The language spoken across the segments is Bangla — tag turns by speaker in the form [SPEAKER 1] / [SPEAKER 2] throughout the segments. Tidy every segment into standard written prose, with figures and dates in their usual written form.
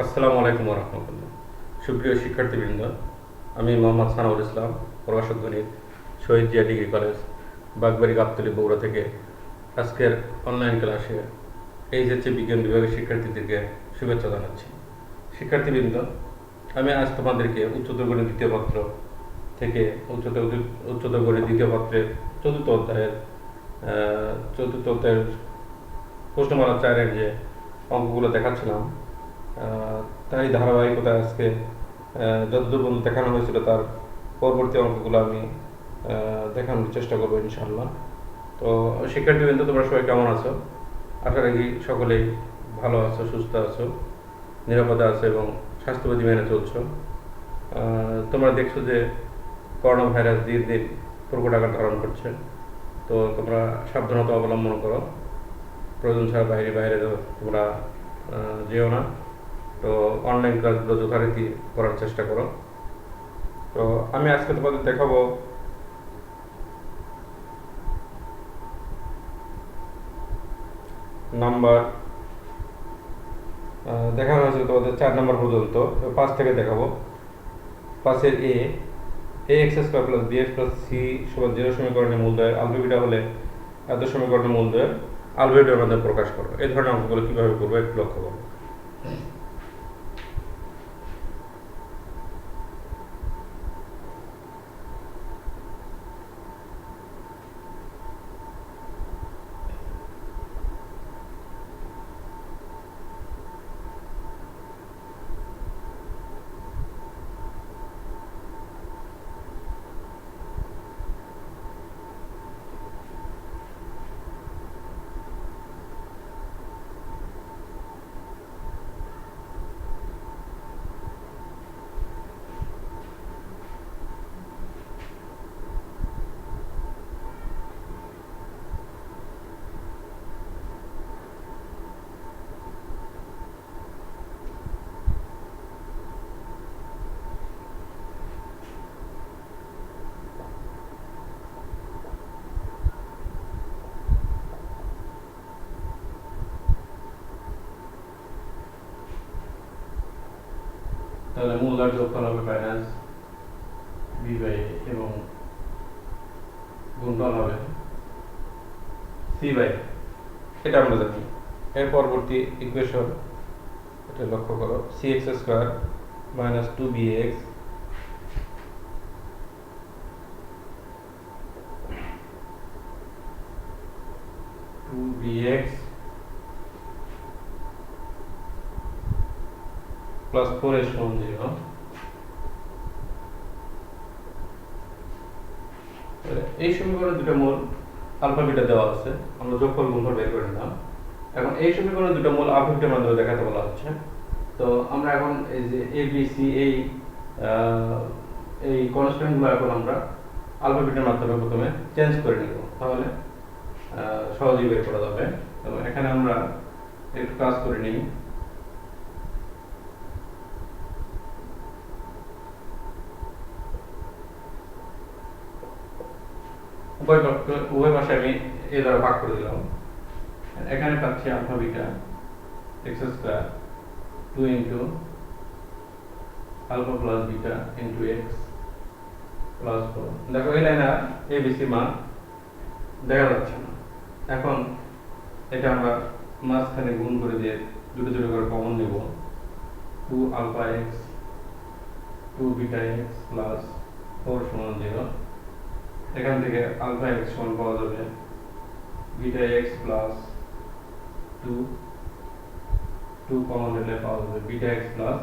[SPEAKER 1] আসসালামু আলাইকুম রহমতুল্লাহ। সুপ্রিয় শিক্ষার্থীবৃন্দ, আমি মোহাম্মদ সানাউল ইসলাম, প্রভাষক গণিত, শহীদ জিয়া ডিগ্রি কলেজ, বাগবাড়ি গাবতলী, বগুড়া থেকে আজকের অনলাইন ক্লাসে এইচএসসি বিজ্ঞান বিভাগের শিক্ষার্থীদেরকে শুভেচ্ছা জানাচ্ছি। শিক্ষার্থীবৃন্দ, আমি আজ তোমাদেরকে উচ্চতর গণিত দ্বিতীয় পত্র থেকে উচ্চতর গণিত দ্বিতীয় পত্রের চতুর্থ অধ্যায়ের প্রশ্নমালা 4-এর যে অঙ্কগুলো দেখাচ্ছিলাম, তারই ধারাবাহিকতায় আজকে যতদূর পর্যন্ত দেখানো হয়েছিল তার পরবর্তী অঙ্কগুলো আমি দেখানোর চেষ্টা করবো ইনশাআল্লাহ। তো শিক্ষার্থীবৃন্দ, তোমরা সবাই কেমন আছো? আশা রাখি সকলেই ভালো আছো, সুস্থ আছো, নিরাপদে আছো এবং স্বাস্থ্যবিধি মেনে চলছো। তোমরা দেখছো যে করোনা ভাইরাস দিন দিন প্রকট আকার ধারণ করছে। তো তোমরা সাবধানতা অবলম্বন করো, প্রয়োজন ছাড়া বাইরে তোমরা যেও না। তো অনলাইন ক্লাসগুলো যথারীতি করার চেষ্টা করো। তো আমি আজকে তোমাদের দেখাবো নাম্বার, দেখানো হয়েছে তোমাদের 4 নম্বর পর্যন্ত। 5 থেকে দেখাবো। 5-এর a x square plus b x plus c সমান 0 সমীকরণের মূলদ্বয়ের আলফা হলে এত সমীকরণের মূলদ্বয়ের আলফা মধ্যে প্রকাশ করো। এই ধরনের অঙ্কগুলো কীভাবে করবো একটু লক্ষ্য করো। তাহলে মূলদ্বয়ের যোগফল হবে মাইনাস বি বাই এ এবং গুণফল হবে সি বাই, এটা আমরা জানি। এর পরবর্তী ইকুয়েশন এটা লক্ষ্য করো, c x square minus 2bx plus 4 সমান 0। এই সমীকরণে দুটো মূল আলফা বিটা দেওয়া আছে, আমরা যোগফল গুণফল বের করে নিলাম। এখন এই সমীকরণে দুটো মূল আলফা বিটার মাধ্যমে দেখাতে বলা হচ্ছে। তো আমরা এখন এই যে এ বি সি এই কনস্ট্যান্টগুলো এখন আমরা আলফা বিটার মাধ্যমে প্রথমে চেঞ্জ করে নিব, তাহলে সহজেই বের করা যাবে। এবং এখানে আমরা একটু কাজ করে নিই। উভয় পাশে আমি এ দ্বারা ভাগ করে দিলাম। এখানে পাচ্ছি alpha beta x square 2 into alpha plus beta into x plus 4। দেখো এই লাইনে এবিসি মান দেখা যাচ্ছে না। এখন এটা আমরা মাঝখানে গুণ করে দিয়ে দুটো দুটো করে কমন নেব। 2 alpha x 2 beta x plus 4 সমান 0। এখান থেকে আলফা এক্স সমান পাওয়া যাবে বিটা এক্স প্লাস 2 কমন নিলে পাওয়া যাবে beta x plus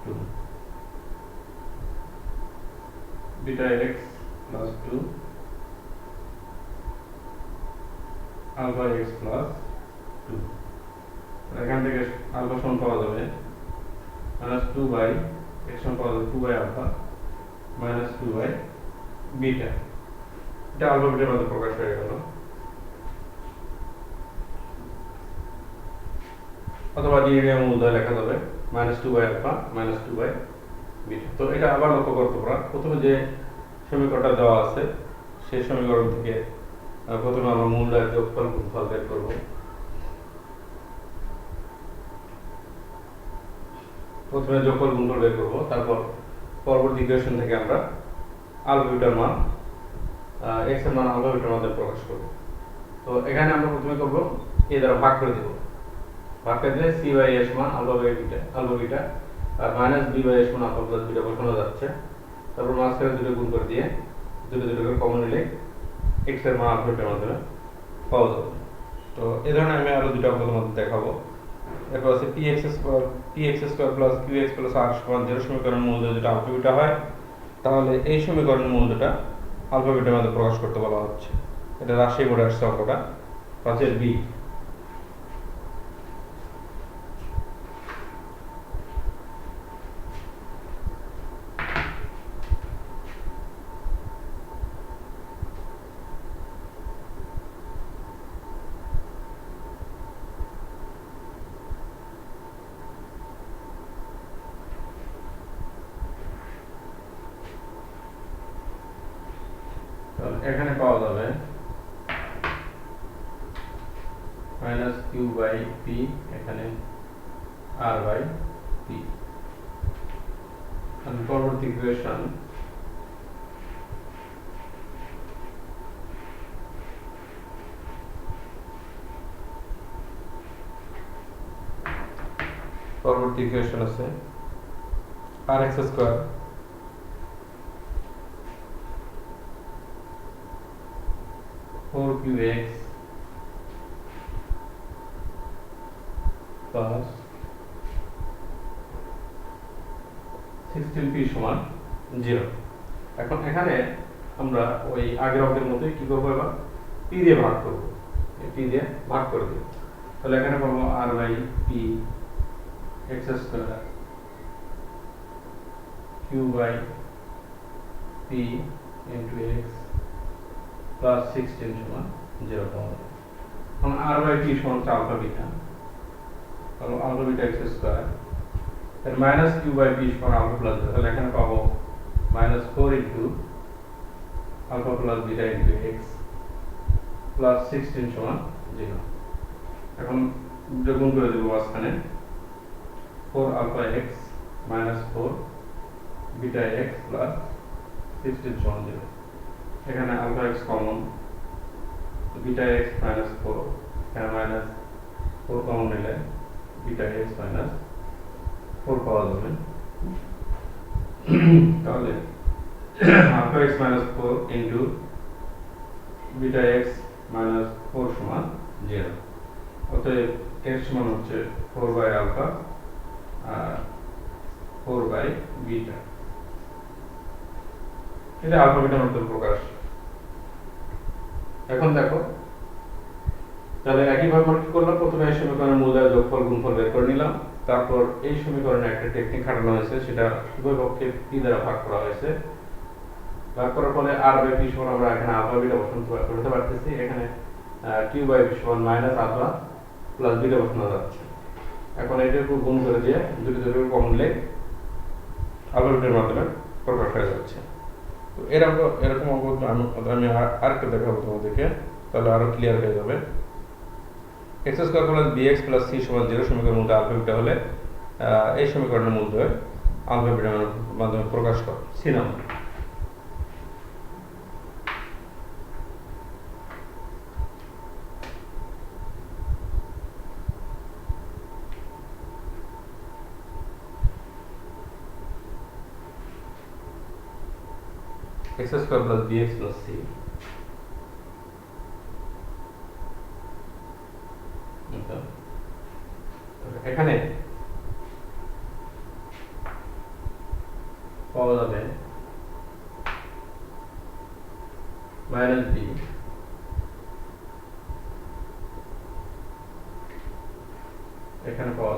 [SPEAKER 1] 2, beta x plus 2 alpha x plus 2। এখান থেকে আলফা সমান পাওয়া যাবে মাইনাস 2 বাই এক্স সমান পাওয়া যাবে 2 by alpha minus 2 by beta. এটা আলফা বিটার মধ্যে প্রকাশ হয়ে গেল। অথবা ডিএনএ মূলদ্বয় লেখা যাবে minus 2 by alpha minus 2 by beta. তো এটা আবার লক্ষ্য করতে পারা, প্রথমে যে সমীকরণটা দেওয়া আছে সেই সমীকরণ থেকে প্রথমে আমরা মূলদ্বয়ের যোগফল বের করব। প্রথমে যোগফল গুণফল বের করব, তারপর পরবর্তী ইকুয়েশন থেকে আমরা আলফা বিটার মান এক্স এর মান আলফা বিটার মাধ্যমে প্রকাশ করব। তো এখানে আমরা প্রথমে করব এ দ্বারা ভাগ করে দেব। ভাগ করে দিলে সি বাই এস মান আলফা বিটা আর মাইনাস বি বাই এস মান আলফা প্লাস বিটা বসানো যাচ্ছে। তারপর মাঝখানে দুটো গুণ করে দিয়ে দুটো করে কমন নিলে এক্স এর মান আলফা বিটার মাধ্যমে পাওয়া যাবে। তো এই ধরনের আমি আরো দুটো অঙ্কের মধ্যে দেখাবো। এরপর আছে px square plus qx plus r সমান 0 সমীকরণের মূল যদি আলফা বিটা হয়, তাহলে এই সমীকরণের মূলটা আলফা বিটার মধ্যে প্রকাশ করতে বলা হচ্ছে। এটা রাজশাহী বোর্ডে আসছে অঙ্কটা, পাঁচের বি। এখানে পাওয়া যাবে মাইনাস কিউ বাই পি, এখানে আর বাই পি। পরবর্তী ইকুয়েশন আছে r x square four q x plus 16p সমান 0। এখন এখানে আমরা ওই আগের অঙ্কের মতোই কি করবো, এবার পি দিয়ে ভাগ করবো, পি দিয়ে ভাগ করে দেবো। তাহলে এখানে পাবো r by p x square q by p into x plus 16 সমান 0 পাওয়া যাবে। এখন আর বাই পি সমান আলফা বিটা, তাহলে আলফা বিটা এক্স স্কোয়ার এর মাইনাস কিউ বাই পি সমান আলফা প্লাস বিটা, তাহলে এখানে পাবো minus 4 into alpha plus beta into x plus 16 সমান 0। এখন গুণ করে দেবো মাঝখানে 4 alpha x minus 4 beta x plus 16 সমান 0। এখানে alpha x common, beta x minus 4, এখানে মাইনাস 4 কমন নিলে বিটা এক্স মাইনাস 4 পাওয়া যাবে। তাহলে alpha x minus 4 into beta x minus 4 সমান 0। অতএব এক্স সমান হচ্ছে 4 বাই আলফা আর 4 বাই বিটা। এটা আলফা বিটার মধ্যে প্রকাশ। এখন দেখো, তাহলে একইভাবে কি করলাম, প্রথমে এই সমীকরণের মূলদয় যোগফল গুণফল বের করে নিলাম। তারপর এই সমীকরণে একটা টেকনিক খাটানো হয়েছে, সেটা উভয় পক্ষে পি দ্বারা ভাগ করা হয়েছে। ভাগ করার ফলে আর বাই পি সমান আমরা এখানে আলফা বিটা বসাতে পারতেছি। এখানে কিউ বাই পি সমান মাইনাস আলফা প্লাস বিটা বসানো যাচ্ছে। এখন এটার উপর গুণ করে দিয়ে দুটো কমন নিলে আলফা বিটার মাধ্যমে প্রকাশ হয়ে যাচ্ছে। তো এরকম অঙ্ক আমি আরেকটা দেখাবো তোমাদেরকে, তাহলে আরো ক্লিয়ার হয়ে যাবে। X square plus b x plus c সমান 0 সমীকরণের মধ্যে আলফা বিটা হলে এই সমীকরণের মধ্যে আলফা বিটার মাধ্যমে প্রকাশ করছিলাম। x square plus bx plus c এখানে পাওয়া যাবে মাইনাস বি, এখানে পাওয়া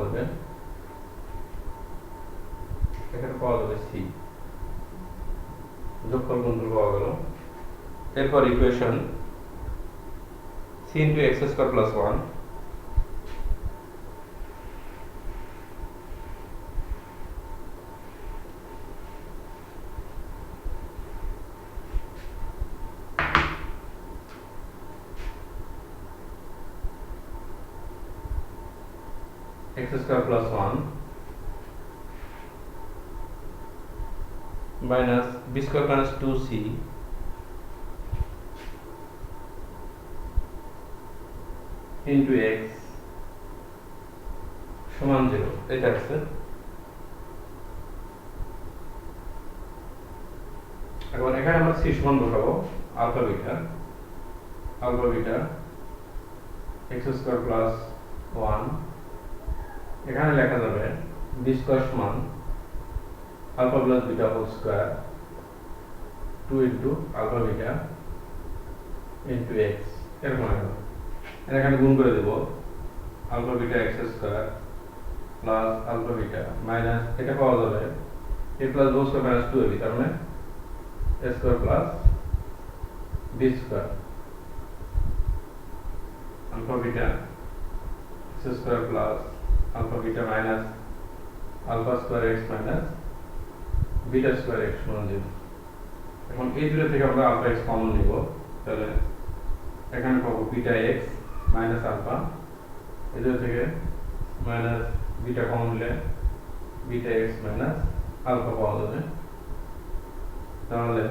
[SPEAKER 1] যাবে সি, যোগফল গুণফল পাওয়া গেল। এরপর equation c into x square plus 1 x square plus 1 minus b square minus 2c into x সমান 0, এটা আছে। এখন এখানে আমরা সি সমান বসাবো alpha beta x square plus 1, এখানে লেখা যাবে বি স্কোয়ার সমান alpha plus beta whole square 2 into alpha beta into x, এরকম আসবে। এখানে গুণ করে দেব alpha beta x square plus alpha beta minus, এটা পাওয়া যাবে a plus b square minus 2ab, তার মানে a square plus b square alpha beta x square plus alpha beta minus alpha square x minus beta square x সমান 0। এখন এই দুটো থেকে আমরা আলফা এক্স কমন নিব, তাহলে এখানে পাবো বিটা এক্স মাইনাস আলফা, এদের থেকে মাইনাস বিটা কমন নিলে বিটা এক্স মাইনাস আলফা পাওয়া যাবে। তাহলে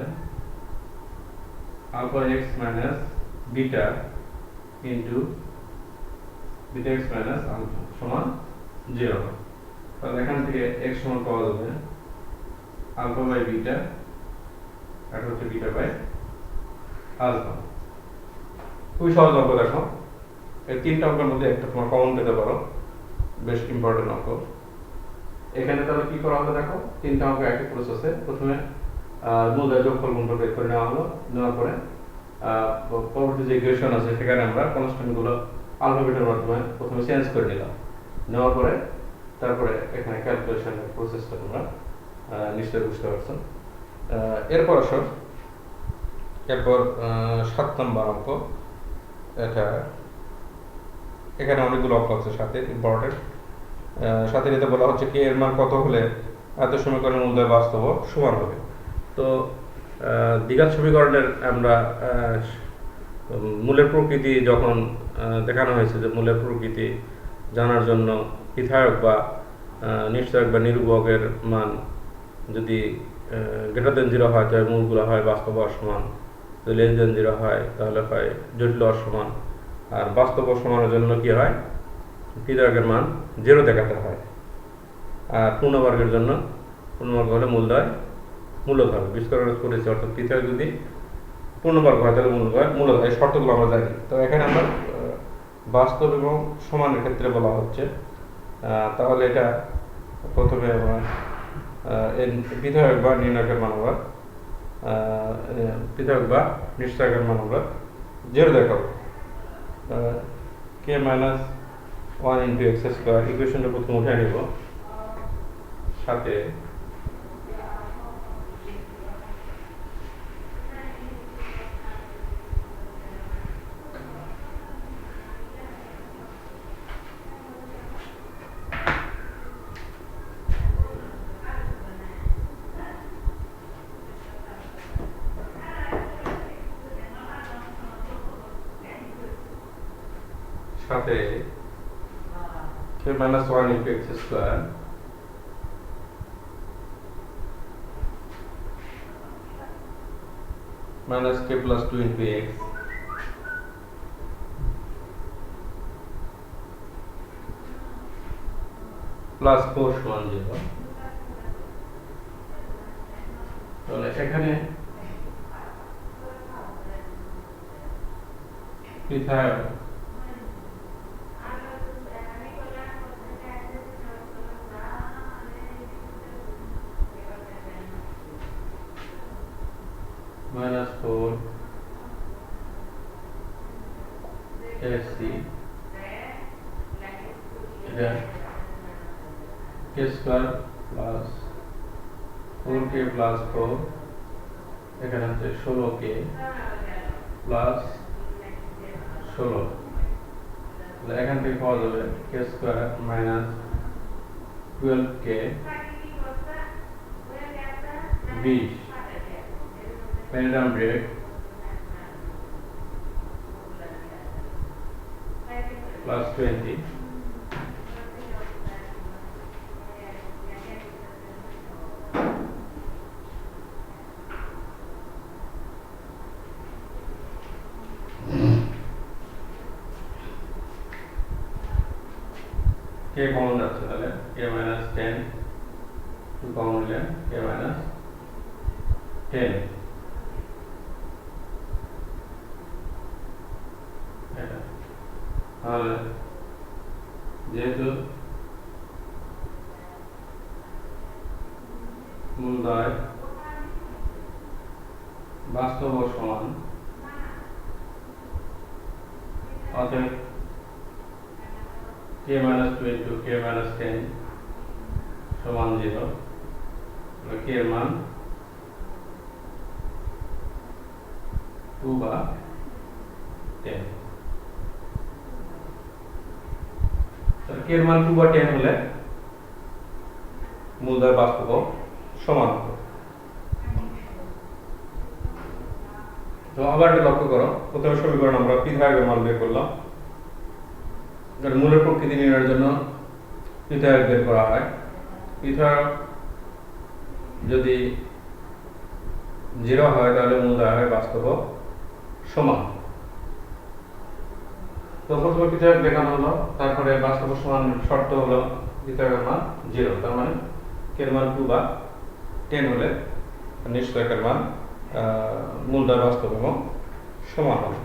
[SPEAKER 1] alpha x minus beta into beta x minus alpha সমান 0। তাহলে এখান থেকে এক্স সমান পাওয়া যাবে আলফা বাই বিটা, আর হচ্ছে বিটা বাই আলফা। খুবই সহজ অঙ্ক। দেখো এই তিনটা অঙ্কের মধ্যে একটা তোমার কমন পেতে পারো, বেশ ইম্পর্টেন্ট অঙ্ক। এখানে তাহলে কি করা হলো, দেখো তিনটা অঙ্ক একই প্রসেসে। প্রথমে মূলদয় যোগফল গুণফল বের করে নেওয়া হলো, নেওয়ার পরে পরবর্তী যে ইকুয়েশন আছে সেখানে আমরা কনস্ট্যান্টগুলো আলফাবেটের মাধ্যমে প্রথমে চেঞ্জ করে নিলাম, নেওয়ার পরে তারপরে এখানে ক্যালকুলেশনের প্রসেসটা তোমরা নিশ্চয়ই বুঝতে পারছো। এরপর 7 নম্বর অঙ্ক। এটা এখানে অনেকগুলো অঙ্ক আছে সাথে, ইম্পর্টেন্ট। সাথে যেটা বলা হচ্ছে কে এর মান কত হলে এত সমীকরণের মূলদয় বাস্তব সমান হবে। তো দ্বিঘাত সমীকরণের আমরা মূলের প্রকৃতি যখন দেখানো হয়েছে, যে মূলের প্রকৃতি জানার জন্য বিধায়ক বা নিশ্চয়ক বা নিরূপকের মান যদি গ্রেটার দেন 0 হয় তাহলে মূলগুলো হয় বাস্তব অসমান, যদি লেস দেন 0 হয় তাহলে হয় জটিল অসমান। আর বাস্তব অসমানের জন্য কি হয়, বিধায়কের মান 0 দেখাতে হয়। আর পূর্ণবর্গের জন্য পূর্ণবর্গ হলে মূলদয় মূলধন বিস্করণ করেছে, অর্থাৎ পৃথক যদি পূর্ণবর্গ হয় তাহলে মূলধন। এই শর্তগুলো আমরা জানি। তো এখানে আমরা বাস্তব এবং সমানের ক্ষেত্রে বলা হচ্ছে, তাহলে এটা প্রথমে আমরা বিধায়ক বা নির্ণায়কের মান আমরা বিধায়ক বা নিশ্চয়কের মান আমরা 0 দেখাবো। কে মাইনাস 1 ইন্টু এক্স স্কোয়ার ইকুয়েশনটা প্রথম উঠে নিব, সাথে k minus 1 into x square minus k plus 2 into x plus 4 সমান 0। তাহলে এখানে বিধায়ক minus 4 AC এটা k square plus 4k plus 4, এখানে হচ্ছে 16k প্লাস 16। তাহলে এখান থেকে পাওয়া যাবে k square minus 12k 20 100 plus 20 100 কে কমন যাচ্ছে, তাহলে কে মাইনাস 10 কমন নিলে কে মাইনাস 10 এটা। তাহলে যেহেতু মূলদয় বাস্তব ও সমান, অতএব কে মাইনাস 2 ইন্টু কে মাইনাস 10 সমান 0। কে এর মান 2 বা 10। কে এর মান 2 বা 10 হলে মূলদয় বাস্তব ও সমান হবে। তো আবার এটা লক্ষ্য করো, প্রথমে সমীকরণ আমরা পিথাগোরাসের মান বের করলাম। মূলের প্রকৃতি নির্ণয়ের জন্য পিথাগোরাস বের করা হয়। পিথাগোরাস যদি 0 হয় তাহলে মূলদয় হয় বাস্তব ও সমান। তো প্রথমে পিথাগোরাস দেখানো হলো, তারপরে বাস্তব ও সমান শর্ত হলো পিথাগোরাসের মান 0, তার মানে কে এর মান 2 বা 10 হলে নিশ্চয়কের মান মূলদয় বাস্তব এবং সমান হবে।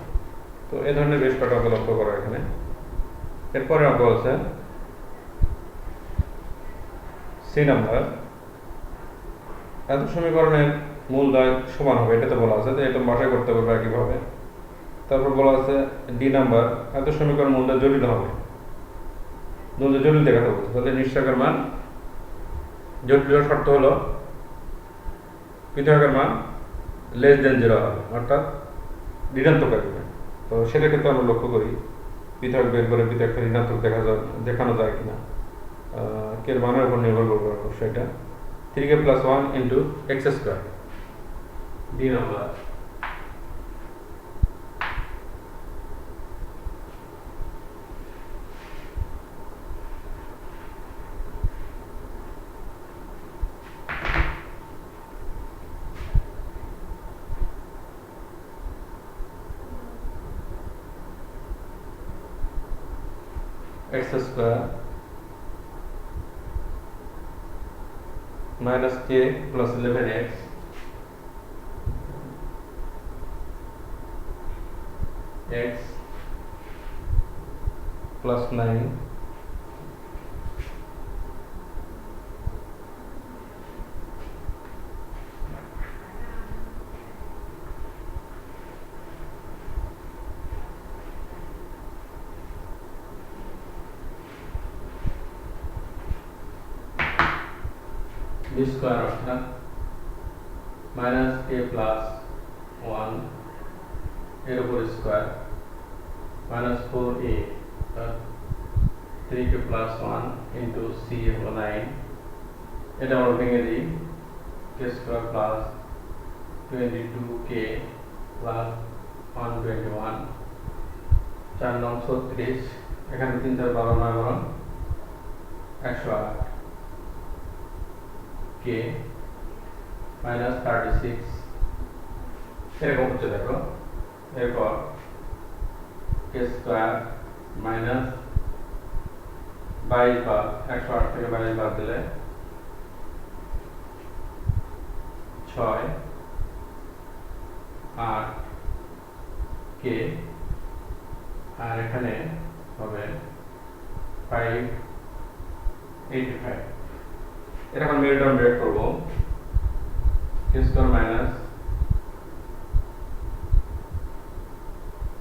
[SPEAKER 1] তো এই ধরনের বেশ কটা অঙ্ক লক্ষ্য করো এখানে। এরপরে অঙ্ক আছে সি নাম্বার, এত সমীকরণের মূলদয় সমান হবে, এটা তো বলা আছে, তো এটা বাসায় করতে পারবে একইভাবে। তারপর বলা আছে ডি নাম্বার, এত সমীকরণ মূলদয় জটিল হবে, মূলদয় জটিল দেখাতে বলছে, তাহলে নিশ্চয়কের মান জটিল শর্ত হলো পিথাগোরাসের মান লেস দেন 0 হবে, অর্থাৎ ঋণাত্মক আসবে। তো সেটা ক্ষেত্রে আমরা লক্ষ্য করি পিথাগোরাস বের করে পিথাগোরাসের ঋণাত্মক দেখানো যায় কিনা। কে এর মানের উপর নির্ভর করবে অবশ্যই এটা। 3k + 1 into x square, D number. x square minus k plus 11x x plus 9 b square অর্থাৎ minus k plus 1 এর উপর square minus 4a, 3k plus 1 into c হলো 9। এটা আমরা ভেঙে দিই, k square plus 22k plus 121, 4 9 36, এখানে 3 4 12 9 12 108, k minus 36 এরকম হচ্ছে দেখো। এরপর k স্কোয়ার মাইনাস 22 বাদ, 108 থেকে 22 বাদ দিলে 6 8 k, আর এখানে হবে 585। এটা এখন মিড টার্ম বের করব, k square minus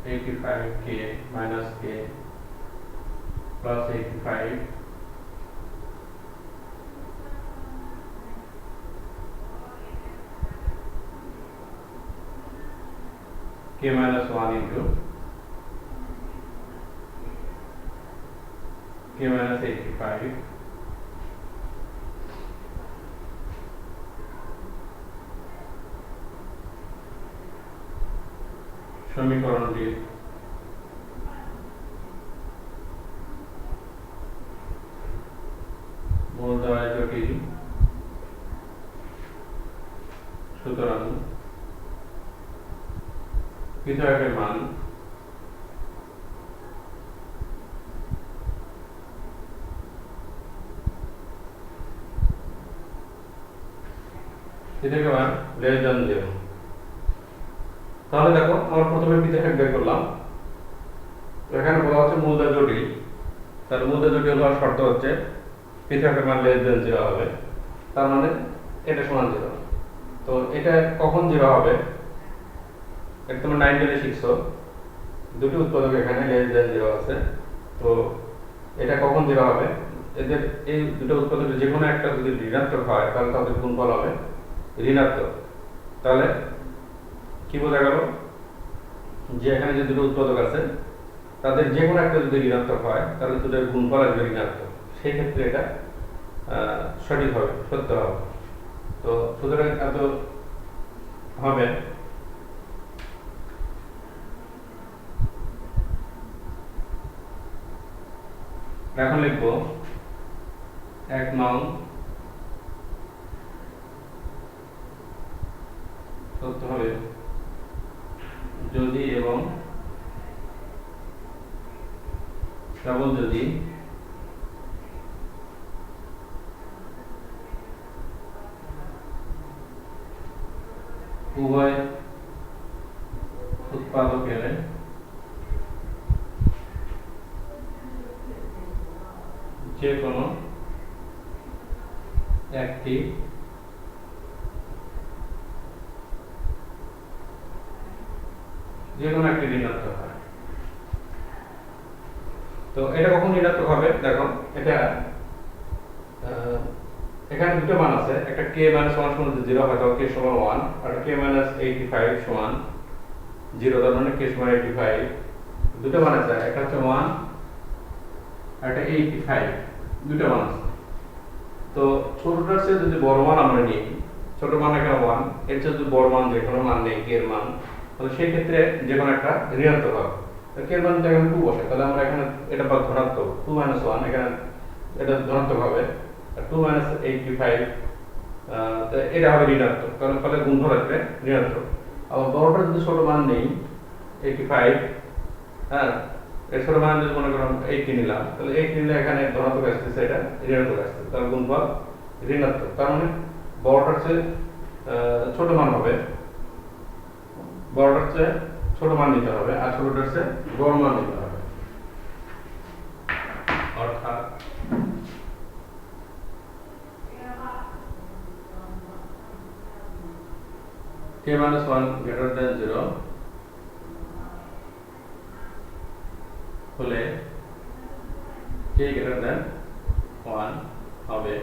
[SPEAKER 1] 85k minus k plus 85 k minus 1 into k minus 85 সমীকরণটির মূলদয় জটিল, সুতরাং পিথাগোরাসের মান পৃথকের মান লেস দেন 0। তাহলে দেখো আমরা প্রথমে পৃথক বের করলাম। এখানে বলা হচ্ছে মূলদয় জটিল, তাহলে মূলদয় জটিল হওয়ার শর্ত হচ্ছে পৃথকের মান লেস দেন 0 হবে, তার মানে এটা সমান 0। তো এটা কখন 0 হবে, এটা তোমরা 9 জনে শিখছো, দুটি উৎপাদক এখানে লেস দেন 0 আছে। তো এটা কখন 0 হবে, এদের এই দুটো উৎপাদকের যে কোনো একটা যদি ঋণাত্মক হয় তাহলে তাদের গুণফল হবে ঋণাত্মক। তাহলে কি বোঝা গেল, যে এখানে যে দুটো উৎপাদক আছে তাদের যে কোনো একটা যদি ঋণাত্মক হয় তাহলে দুটোর গুণফল আসবে ঋণাত্মক, সেই ক্ষেত্রে এটা সঠিক হবে, সত্য হবে। তো সুতরাং এত হবে। এখন লিখব 1 নং সত্য হবে যদি এবং কেবল যদি উভয় উৎপাদকের যে কোনো একটি ঋণাত্মক হয়। তো এটা কখন ঋণাত্মক হবে, দেখো এটা এখানে দুটো মান আছে, একটা k - 1 সমান যদি 0 হয় তখন k সমান 1, আর k - 85 সমান 0, তার মানে k সমান 85। দুটো মান আছে, একটা হচ্ছে 1 আর একটা 85, দুটো মান আছে। তো ছোটটার চেয়ে যদি বড় মান আমরা নিই, ছোট মান এখানে 1, এর চেয়ে যদি বড় মান যে কোনো মান নেই k এর মান, তাহলে সেই ক্ষেত্রে যে কোনো একটা ঋণাত্মক হবে। তো k এর মান যদি এখানে 2 বসে তাহলে আমরা এখানে এটা পাবো ধনাত্মক 2 - 1, এখানে এটা ধনাত্মক হবে, আর 2 - 85 তো এটা হবে ঋণাত্মক, কারণ ফলে গুণফল আসবে ঋণাত্মক। আবার বড়টার যদি ছোট মান নেই 85, হ্যাঁ এর ছোট মান যদি মনে করো 80 নিলাম, তাহলে 80 নিলে এখানে ধনাত্মক আসতেছে, এটা ঋণাত্মক আসছে, তার গুণফল ঋণাত্মক। তার মানে বড়টার চেয়ে ছোট মান হবে, বড়টার চেয়ে ছোট মান নিতে হবে, আর ছোটটার চেয়ে বড় মান নিতে হবে। অর্থাৎ k - 1 greater than 0 হলে k greater than 1 হবে,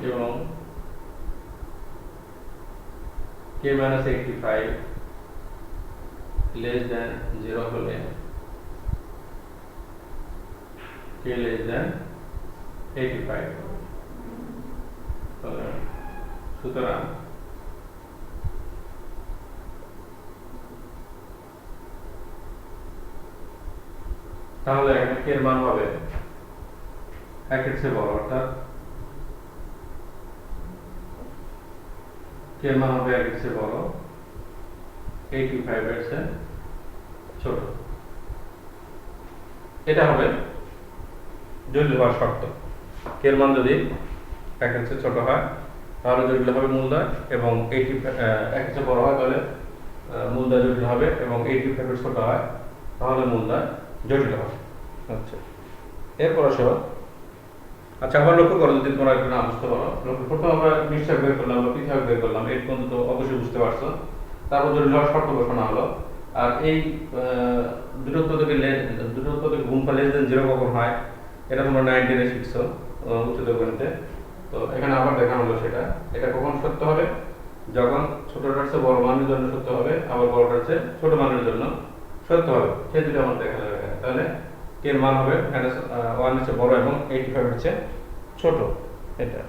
[SPEAKER 1] এবং k - 85 less than 0 হলে k less than 85। সুতরাং তাহলে এখানে k এর মান হবে 1 এর চেয়ে বড়, অর্থাৎ k এর মান হবে 1 এর চেয়ে বড়, 85 এর চেয়ে ছোট। এটা হবে জটিল হওয়ার শর্ত। k এর মান যদি 1 এর চেয়ে ছোট হয় তাহলে জটিল হবে মূলদয়, এবং 1 এর চেয়ে বড় হয় তাহলে মূলদয় জটিল হবে, এবং 85 এর ছোট হয় তাহলে মূলদয় জটিল হবে। আচ্ছা, এরপর আসো, আচ্ছা আবার লক্ষ্য করো, যদি তোমরা একটু না বুঝতে পারো, প্রথমে আমরা নিশ্চয় বের করলাম বা পৃথক বের করলাম, এর পর্যন্ত তো অবশ্যই বুঝতে পারছো। তারপর জটিল হওয়ার শর্ত ঘোষণা হলো। আর এই দুটো উৎপাদকের গুণফল লেস দেন 0 কখন হয়, এটা তোমরা 9 10 শিখছো উচ্চতর গণিতে। তো এখানে আবার দেখানো হলো সেটা, এটা কখন সত্য হবে, যখন ছোটটার চেয়ে বড় মানের জন্য সত্য হবে, আবার বড়টার চেয়ে ছোট মানের জন্য সত্য হবে, সেই দুটো আমার দেখানো হবে। তাহলে k এর মান হবে -1 এর চেয়ে বড় এবং 85 এর চেয়ে ছোট। এটা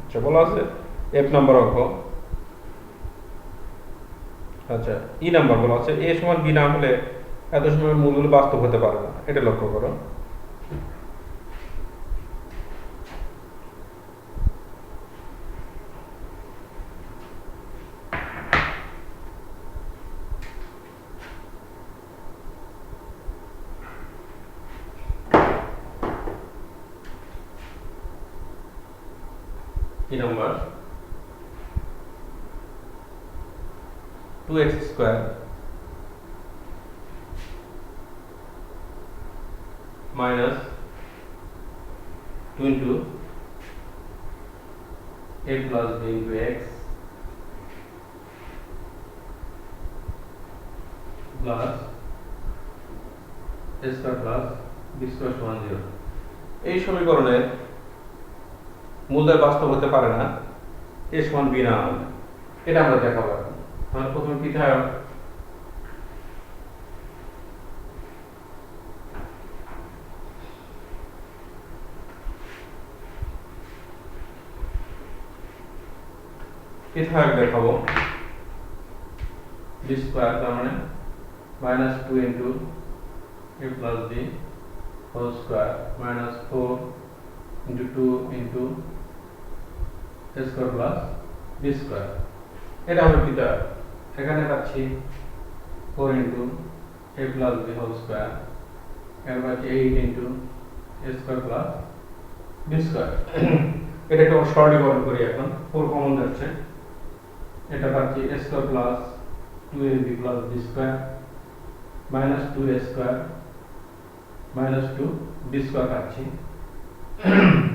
[SPEAKER 1] আচ্ছা বলা আছে f নাম্বার অঙ্ক। আচ্ছা ই নাম্বার বলা আছে a সমান b না হলে এত সময় মূলগুলো বাস্তব হতে পারে না, এটা লক্ষ্য করো। কি number 2x square minus 2 into a plus b into x plus a square plus b square সমান 0। এই সমীকরণের মূলদ্বয় বাস্তব হতে পারে না a সমান b না হলে, এটা আমরা দেখাবো এখন। তাহলে প্রথমে পৃথক দেখাবো b স্কয়ার, তার মানে minus 2 into a plus b whole square minus 4 into 2 into a square plus b square, এটা হবে পৃথক। এখানে পাচ্ছি 4 into a plus b whole square, এখানে পাচ্ছি 8 into a square plus b square। এটা একটু সরলীকরণ করি এখন, 4 কমন যাচ্ছে, এটা পাচ্ছি a square plus 2ab plus b square minus 2a square minus 2b square পাচ্ছি।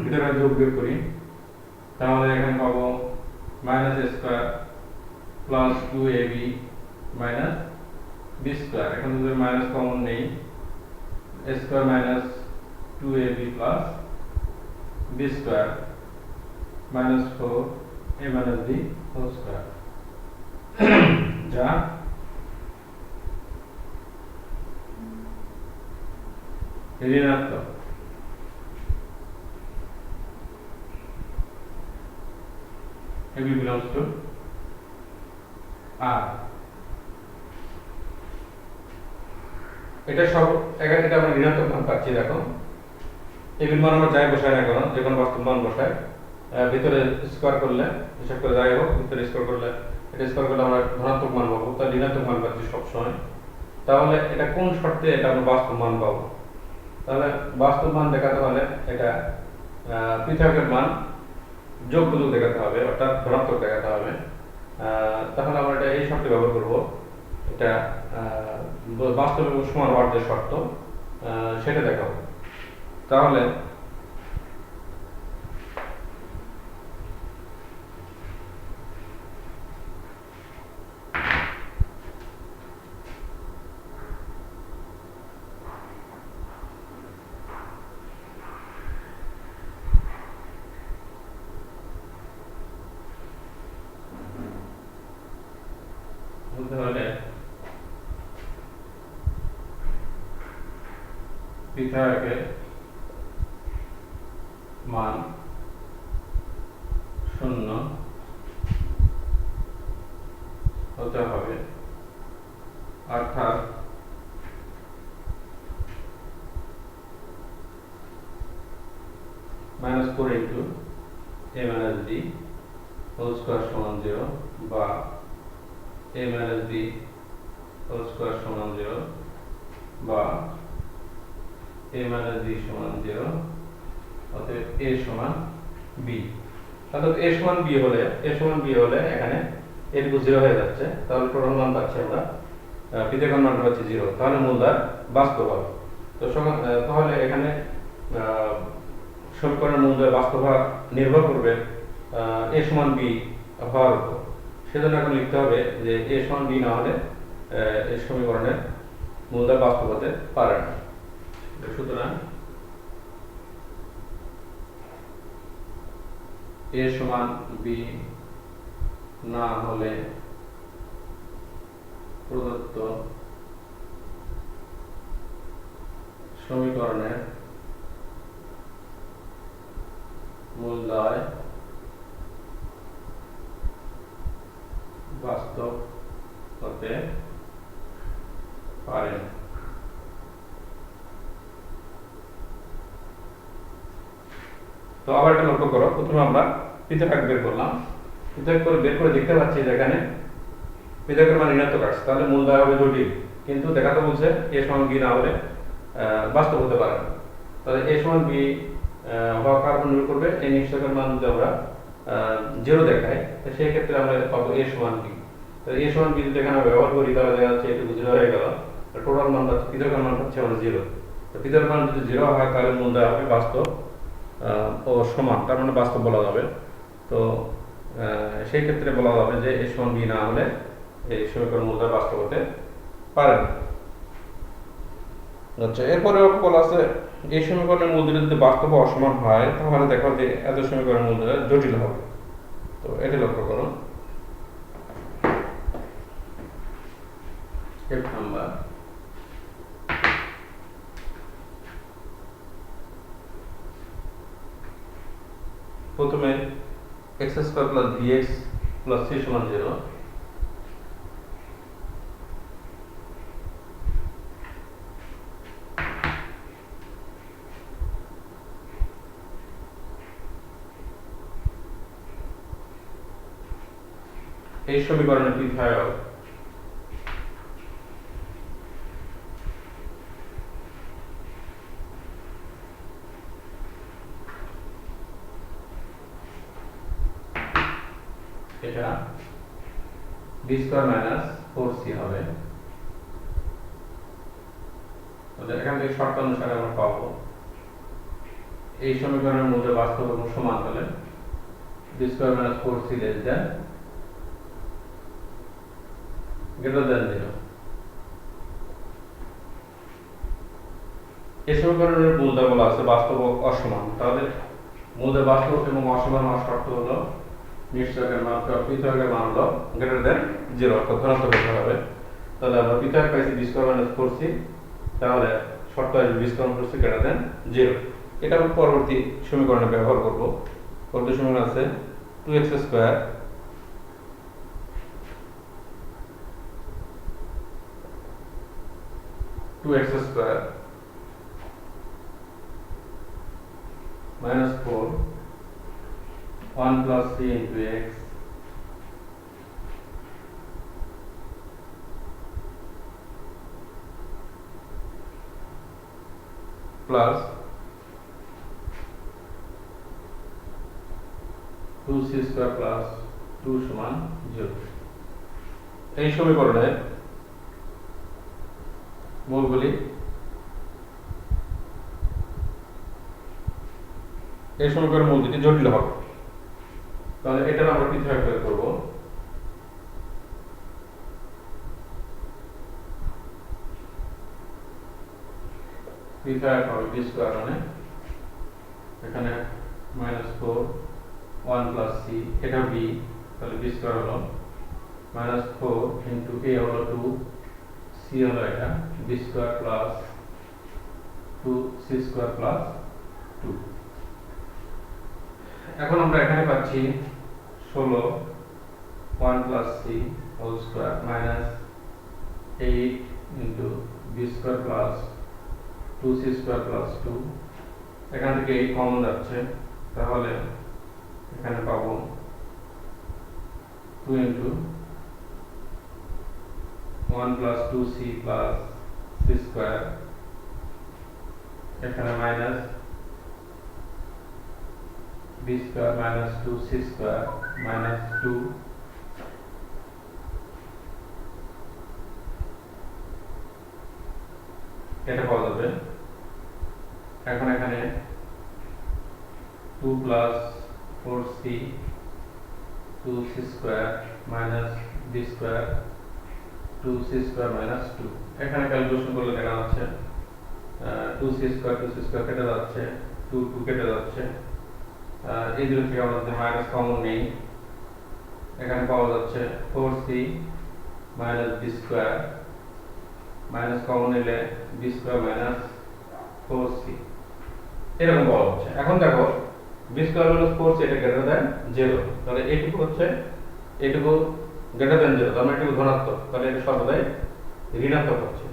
[SPEAKER 1] ভিতরে যোগ বিয়োগ করি, তাহলে এখানে পাবো minus a square plus 2ab minus b square, এখানে যদি মাইনাস কমন নেই, a square minus 2ab plus b square minus 4a minus b whole square, যা ঋণাত্মক। AB belongs to R। এটা সব এখানে এটা আমরা ঋণাত্মক মান পাচ্ছি। দেখো AB এর মান আমরা যাই বসাই না কেন, যে কোনো বাস্তব মান বসাই, ভিতরে স্কয়ার করলে হিসাব করে যাই হোক, ভিতরে স্কয়ার করলে এটা স্কয়ার করলে আমরা ধনাত্মক মান পাবো, তাহলে ঋণাত্মক মান পাচ্ছি সবসময়। তাহলে এটা কোন শর্তে এটা আমরা বাস্তব মান পাবো? তাহলে বাস্তব মান দেখাতে হলে এটা পৃথকের মান যোগ গুলো দেখাতে হবে, অর্থাৎ ধনাত্মক দেখাতে হবে। তাহলে আমরা এটা এই শর্তে ব্যবহার করব, এটা বাস্তব এবং সমান হওয়ার যে শর্ত সেটা দেখাবো। তাহলে পৃথকের মান 0 হতে হবে, অর্থাৎ -4 into a minus b whole square সমান 0 বা a minus b whole square সমান 0 বা a minus b সমান 0, অতএব a সমান b। অর্থাৎ a সমান b হলে এখানে a টুকু 0 হয়ে যাচ্ছে, তাহলে টোটাল মান পাচ্ছি আমরা, পৃথকের মান পাচ্ছি 0, তাহলে মূলদ্বয় বাস্তব হবে। তো তাহলে এখানে সমীকরণের মূলদ্বয় বাস্তব হওয়া নির্ভর করবে a সমান b হওয়ার উপর। সেজন্য এখন লিখতে হবে যে a সমান b না হলে এই সমীকরণের মূলদ্বয় বাস্তব হতে পারে না। সুতরাং a সমান b না হলে প্রদত্ত সমীকরণের মূলদ্বয় বাস্তব হতে পারে না। তো আবার একটা লক্ষ্য করো, প্রথমে আমরা পৃথক বের করলাম, পৃথক করে বের করে দেখতে পাচ্ছি যে এখানে পৃথকের মান ঋণাত্মক আসছে, তাহলে মূলদ্বয় হবে জটিল, কিন্তু দেখাতে বলছে a সমান b না হলে বাস্তব হতে পারে না। তাহলে a সমান b হওয়ার কারণ নির্ভর করবে এই নিশ্চয়কের মান যদি আমরা জিরো দেখায়, তো সেই ক্ষেত্রে আমরা পাবো a সমান b। তো a সমান b যদি এখানে ব্যবহার করি তাহলে দেখা যাচ্ছে এটুকু জিরো হয়ে গেল, টোটাল মান হচ্ছে পিতার মান হচ্ছে আমার জিরো। তো পিতার মান যদি জিরো হয় তাহলে মূল দেওয়া হবে বাস্তব ও সমান, তার মানে বাস্তব বলা যাবে। তো সেই ক্ষেত্রে বলা যাবে যে a সমান b না হলে এই সমীকরণ মূলটা বাস্তব হতে পারে না। আচ্ছা, এরপরে বলা আছে এই সমীকরণের মূল দুটো যদি বাস্তব ও অসমান হয় তাহলে দেখো যে এত সমীকরণের মূল দুটো জটিল হবে। তো এটা লক্ষ্য করো, স্টেপ নাম্বার প্রথমে x square plus bx plus c সমান 0। এই সমীকরণের বিধায়ক এটা b স্কয়ার মাইনাস 4c হবে। এখান থেকে শর্ত অনুসারে আমরা পাবো এই সমীকরণের মধ্যে বাস্তব এবং সমান হলে b square minus 4c less than greater than 0। এই সমীকরণের মূলটা বলা আছে বাস্তব ও অসমান, তাহলে মূলদের বাস্তব এবং অসমান হওয়ার শর্ত হলো নিশ্চয়কের মান পৃথকের মান হলো গ্রেটার দেন 0, অর্থাৎ ধনাত্মক হতে হবে। তাহলে আমরা পৃথক পাইছি b স্কয়ার মাইনাস 4c, তাহলে শর্ত আসবে b square minus 4c greater than 0। এটা আমরা পরবর্তী সমীকরণে ব্যবহার করব। পরবর্তী সমীকরণ আছে 2x square minus 4 1 plus c into x plus 2c square plus 2 সমান 0। এই সমীকরণে মূলগুলি এই সমীকরণের মূল দুটি জটিল হবে, তাহলে এটা আমরা পৃথক করে করব। পৃথক হবে b স্কয়ার, মানে এখানে -4 1 plus c, এটা b, তাহলে b স্কয়ার হলো -4 into a হলো 2, c হলো এটা b square plus 2c square plus 2। এখন আমরা এখানে পাচ্ছি 16 1 plus c whole square minus 8 into b square plus 2c square plus 2। এখান থেকে এই কমন যাচ্ছে, তাহলে এখানে পাবো 2 into 1 plus 2c plus c square, এখানে minus b square minus 2c square minus 2, এটা পাওয়া যাবে। এখন এখানে 2 plus 4c 2c square minus b square 2c square minus 2। এখানে ক্যালকুলেশন করলে দেখা যাচ্ছে 2c square কেটে যাচ্ছে, 2 কেটে যাচ্ছে, এই দুটো থেকে আমাদের মাইনাস কমন নেই, এখানে পাওয়া যাচ্ছে 4c minus b square, minus common নিলে b square minus 4c, এরকম পাওয়া যাচ্ছে। এখন দেখো b square minus 4c এটা গ্রেটার দেন 0, তাহলে এইটুকু হচ্ছে এইটুকু গ্রেটার দেন 0, তার মানে এটুকু ধনাত্মক, তাহলে এটা সর্বদাই ঋণাত্মক হচ্ছে।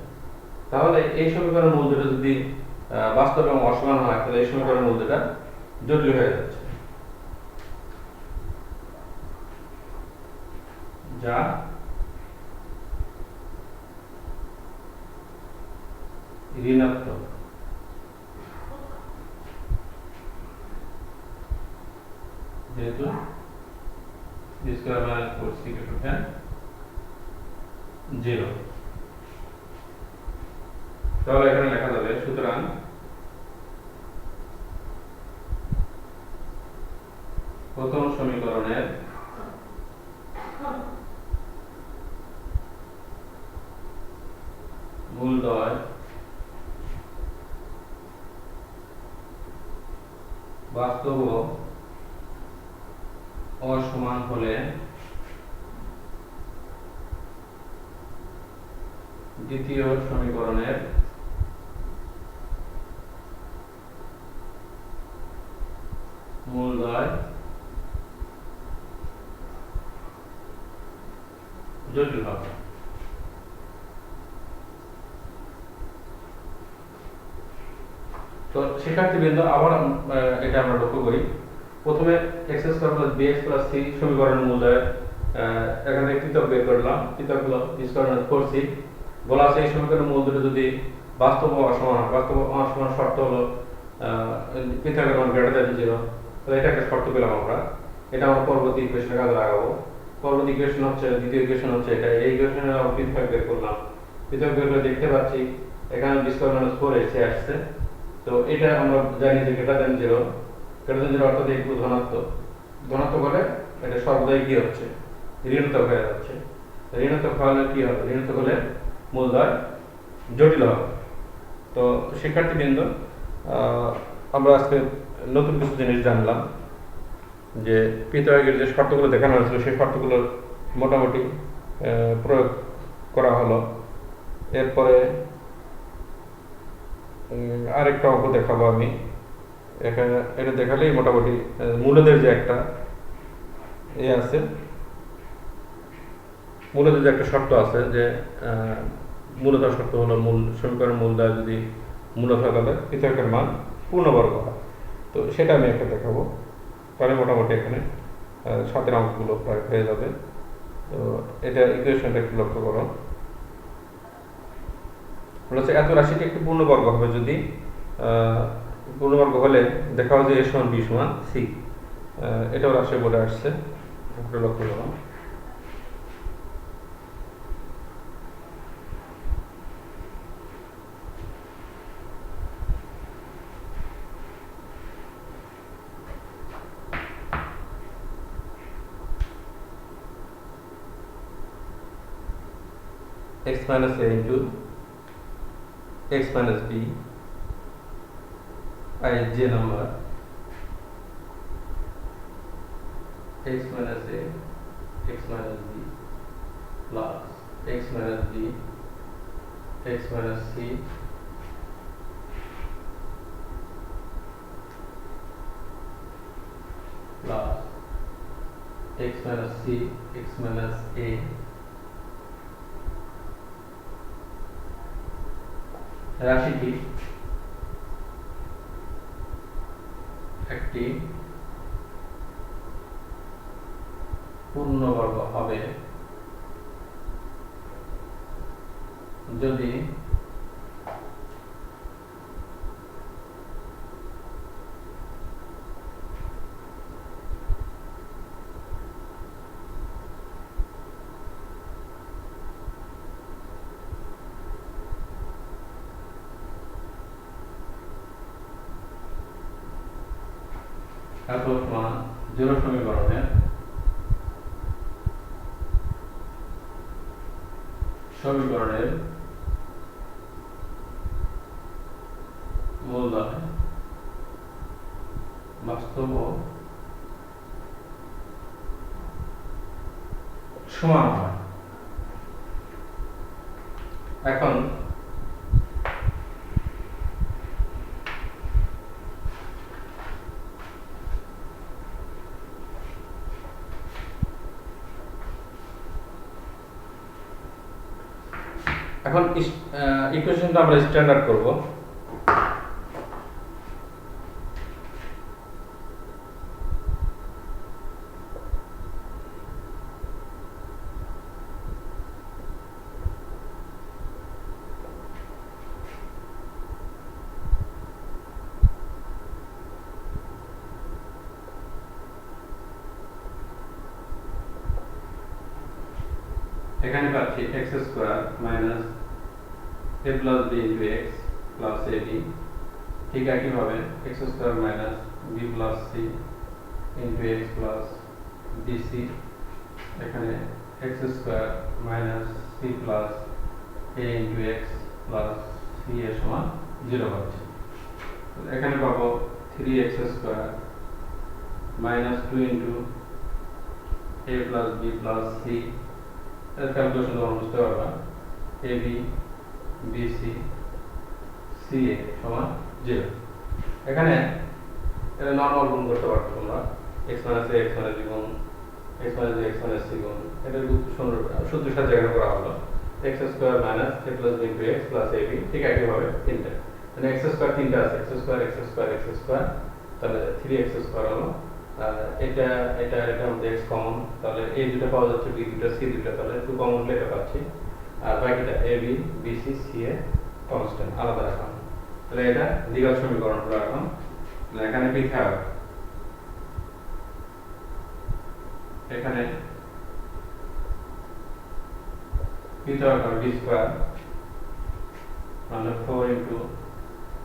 [SPEAKER 1] তাহলে এই সমীকরণের মূল দুটো যদি বাস্তব এবং অসমান হয় তাহলে এই সমীকরণের মূল দুটো জটিল হয়ে যাচ্ছে, যা ঋণাত্মক। যেহেতু b square minus 4c equal to 0। তাহলে এখানে লেখা যাবে সুতরাং প্রথম সমীকরণের মূলদ্বয় বাস্তব ও অসমান হলে দ্বিতীয় সমীকরণের মূলদ্বয় জটিল হবে। তো শিক্ষার্থীবৃন্দ আবার এটা আমরা লক্ষ্য করি, প্রথমে x² + bx + c সমীকরণের মূলদ্বয় এখানে কৃতক বের করলাম, কৃতক হলো b² - 4c। বলা আছে এই সমীকরণের মূলদ্বয় যদি বাস্তব ও অসমান হয়, বাস্তব ও অসমান শর্ত হলো পৃথকের মান > 0। তাহলে এটা একটা শর্ত পেলাম আমরা, এটা আমরা পরবর্তী ইকুয়েশনে কাজে লাগাবো। পরবর্তী ইকুয়েশন হচ্ছে, দ্বিতীয় ইকুয়েশন হচ্ছে এটা। এই ইকুয়েশনে আমরা পৃথক বের করলাম, পৃথক বের করে দেখতে পাচ্ছি এখানে b² - 4 আসছে। তো এটা আমরা জানি যে > 0 অর্থাৎ এই ধনাত্মক, ধনাত্মক হলে এটা সর্বদাই কি হচ্ছে, ঋণাত্মক হয়ে যাচ্ছে। ঋণাত্মক হলে কি হবে, ঋণাত্মক হলে মূলদ্বয় জটিল হবে। তো শিক্ষার্থীবৃন্দ আমরা আজকে নতুন কিছু জিনিস জানলাম, যে পৃথকের যে শর্তগুলো দেখানো হয়েছিল সেই শর্তগুলো মোটামুটি প্রয়োগ করা হলো। এরপরে আরেকটা অঙ্ক দেখাবো আমি এখানে, এটা দেখালেই মোটামুটি মূলদের যে একটা আছে, মূলদের যে একটা শর্ত আছে, যে মূলতার শর্ত হলো মূল সমীকরণের মূলদ্বয় যদি মূলত হয় তাহলে পৃথকের মান পূর্ণবর্গ হয়। তো সেটা আমি একটা দেখাবো, তাহলে মোটামুটি এখানে 7 অঙ্কগুলো প্রায় হয়ে যাবে। তো এটা ইকুয়েশনটা একটু লক্ষ্য করো, বলেছে এত রাশিটি একটি পূর্ণবর্গ হবে যদি পূর্ণবর্গ হলে দেখা হয় যে a = b = c। এটাও রাশি বলে আসছে, লক্ষ্য করো। x - a into x - b I j number x - a x - b plus x - b x - c plus x - c x - a রাশিটি একটি পূর্ণবর্গ হবে যদি একক মান 0 সমীকরণের মূলদ্বয় বাস্তব ও সমান হয়। এখন ইকুয়েশনটা আমরা স্ট্যান্ডার্ড করব। এখানে পাচ্ছি x square minus a plus b into x plus a b. ঠিক একইভাবে x square minus b plus c into x plus b c. এখানে x square minus c plus a into x plus c এর সমান 0 পাচ্ছি। এখানে পাবো 3x square minus 2 into a plus b plus c. এর ক্যালকুলেশন তোমরা বুঝতে পারবা। A b b c c a সমান 0। এখানে এটা নর্মাল গুণ করতে পারছো তোমরা, x minus a x minus b গুণ x minus b x minus c গুণ। এটা সূত্রের সাথে এখানে করা হলো x square minus a plus b into x plus a b. ঠিক একইভাবে তিনটা, মানে এক্স স্কোয়ার তিনটা আছে, x square x square x square, তাহলে 3x স্কোয়ার হলো। এটা এটা এটা মধ্যে x কমন, তাহলে a দুটো পাওয়া যাচ্ছে, b দুটো c দুটো, তাহলে 2 কমন হলে এটা পাচ্ছি। আর বাকিটা a b b c c a constant আলাদা রাখলাম। তাহলে এটা দ্বিঘাত সমীকরণ হলো। এখন এখানে পৃথক, এখানে পৃথক আর b স্কয়ার মানে 4 into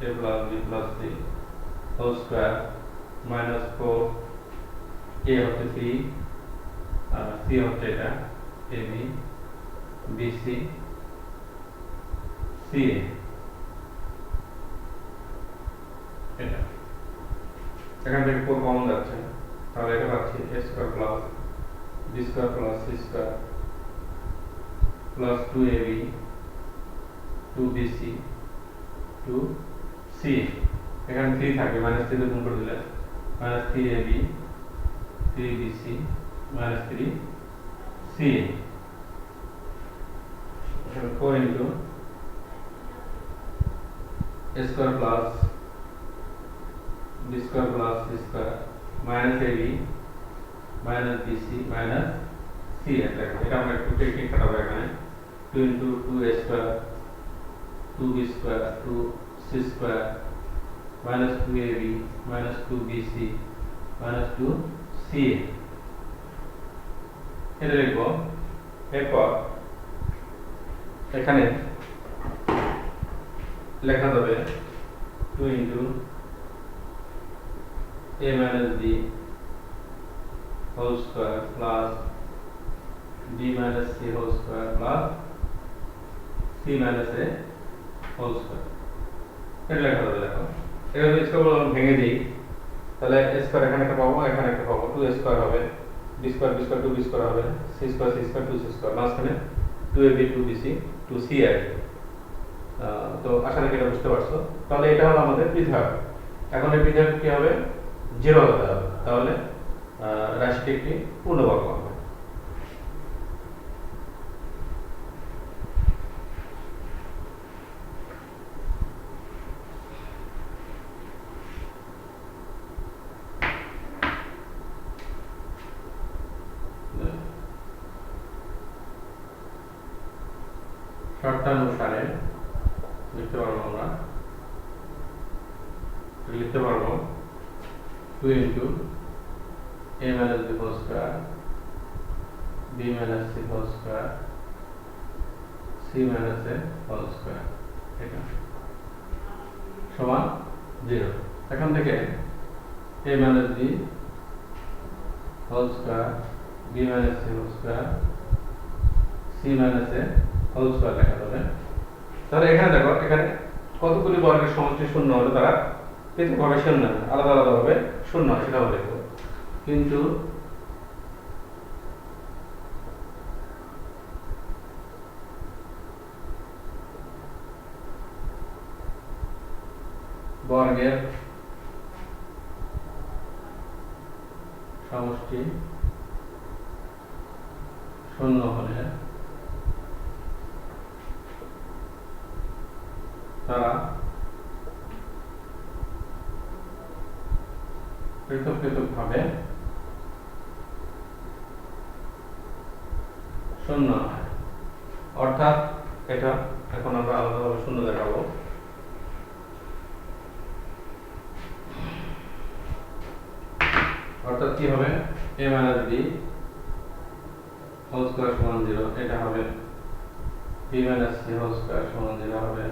[SPEAKER 1] a plus b plus c whole square minus 4 a হচ্ছে 3 আর c হচ্ছে এটা a b b c c a। এটা এখান থেকে 4 কমন যাচ্ছে, তাহলে এটা পাচ্ছি a square plus b square plus c square plus 2ab 2bc 2c। এখানে 3 থাকে, মাইনাস 3 গুণ করে দিলে minus 3ab 3bc minus 3ca। এখানে 4 into a square plus b square plus c square minus ab minus bc minus c। এটা আমরা একটু টেকনিক খাটাবো। এখানে 2 into 2a square 2b square 2c square minus 2ab minus 2bc minus 2ca। এটা লিখবো। এরপর এখানে লেখা যাবে 2 into a minus b whole square plus b minus c whole square plus c minus a whole square। এটা লেখা যাবে। দেখো এবার যদি স্কয়ার বললাম ভেঙে দিই, তাহলে a স্কয়ার এখানে একটা পাবো, এখানে একটা পাবো, 2a স্কয়ার হবে, b square b square 2b square হবে, c square c square 2c square, মাঝখানে 2ab 2bc 2c আসবে। তো আশা করি এটা বুঝতে পারছো। তাহলে এটা হলো আমাদের পৃথক। এখন এই পৃথক কি হবে? 0 হতে হবে, তাহলে রাশিটি একটি পূর্ণবর্গ হবে। শর্তানুসারে লিখতে পারবো, আমরা লিখতে পারবো 2 into a minus b whole square b minus c whole square c minus a whole square এটা সমান 0। এখান থেকে a minus b whole square b minus c whole square c minus a whole square লেখা যাবে। তাহলে এখানে দেখো, এখানে কতগুলি বর্গের সমষ্টি শূন্য হলে তারা পৃথকভাবে শূন্য হয়, আলাদা আলাদা ভাবে শূন্য হয়, সেটাও দেখবো। কিন্তু বর্গের সমষ্টি শূন্য হলে তারা পৃথক পৃথক ভাবে শূন্য হয়। অর্থাৎ এটা এখন আমরা আলাদাভাবে শূন্য দেখাবো। অর্থাৎ কি হবে? a minus b whole square সমান 0, এটা হবে b minus c whole square সমান 0 হবে।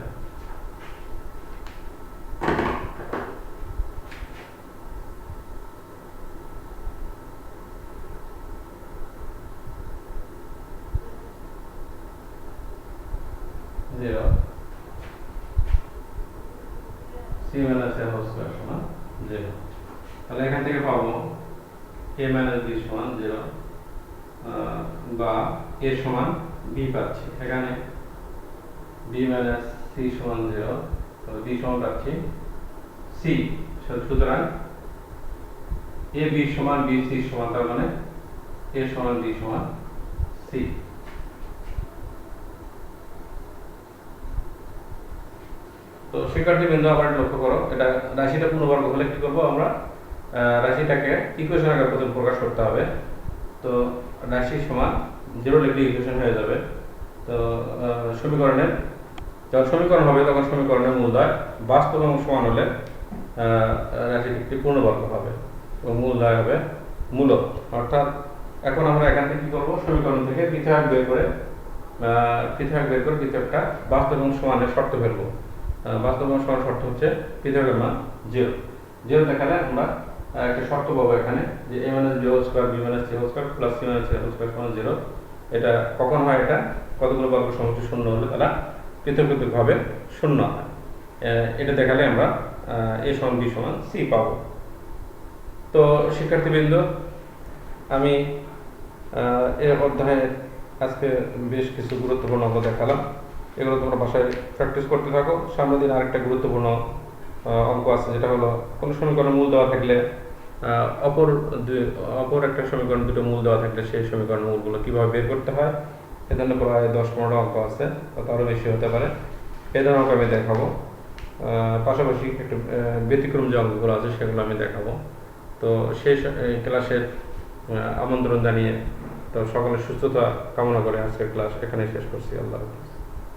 [SPEAKER 1] c minus a whole square সমান 0। তাহলে এখান থেকে পাবো a মাইনাস b সমান 0, বা a সমান b পাচ্ছি। এখানে b মাইনাস c সমান 0, তাহলে b সমান পাচ্ছি c। সুতরাং a b সমান b c সমান, তার মানে a সমান b সমান c। তো শিক্ষার্থীবৃন্দ আবার লক্ষ্য করো, এটা রাশিটা পূর্ণবর্গ হলে কি করবো আমরা, রাশিটাকে ইকুয়েশন আকারে প্রথমে প্রকাশ করতে হবে। তো রাশি সমান 0 লিখলে ইকুয়েশন হয়ে যাবে। তো সমীকরণের যখন সমীকরণ হবে তখন সমীকরণের মূলদয় বাস্তব এবং সমান হলে রাশিটি একটি পূর্ণবর্গ হবে এবং মূলদয় হবে মূলক। অর্থাৎ এখন আমরা এখান থেকে কি করবো, সমীকরণ থেকে পৃথক বের করে পৃথকটা বাস্তব এবং সমানের শর্ত ফেলবো। বাস্তব এবং সমান শর্ত হচ্ছে পৃথকের মান 0 দেখালে আমরা একটা শর্ত পাবো এখানে যে a minus b whole square b minus c whole square plus c minus a whole square সমান 0। এটা কখন হয়, এটা কতগুলো বর্গ সমষ্টি শূন্য হলে তারা পৃথকভাবে শূন্য হয়। এটা দেখালে আমরা a সমান b সমান c পাবো। তো শিক্ষার্থীবৃন্দ, আমি এই অধ্যায়ে আজকে বেশ কিছু গুরুত্বপূর্ণ অঙ্ক দেখালাম। এগুলো তোমরা বাসায় প্র্যাকটিস করতে থাকো। সামনের দিন আরেকটা গুরুত্বপূর্ণ অঙ্ক আছে, যেটা হলো কোনো সমীকরণের মূল দেওয়া থাকলে অপর একটা সমীকরণ দুটো মূল দেওয়া থাকলে সেই সমীকরণের মূলগুলো কীভাবে বের করতে হয়। এ ধরনের প্রায় 10-15টা অঙ্ক আছে, তারও বেশি হতে পারে। এই ধরনের অঙ্ক আমি দেখাবো। পাশাপাশি একটু ব্যতিক্রম যে অঙ্কগুলো আছে সেগুলো আমি দেখাবো। তো সেই ক্লাসের আমন্ত্রণ জানিয়ে তো সকলের সুস্থতা কামনা করে আজকের ক্লাস এখানেই শেষ করছি। আল্লাহ হাফেজ।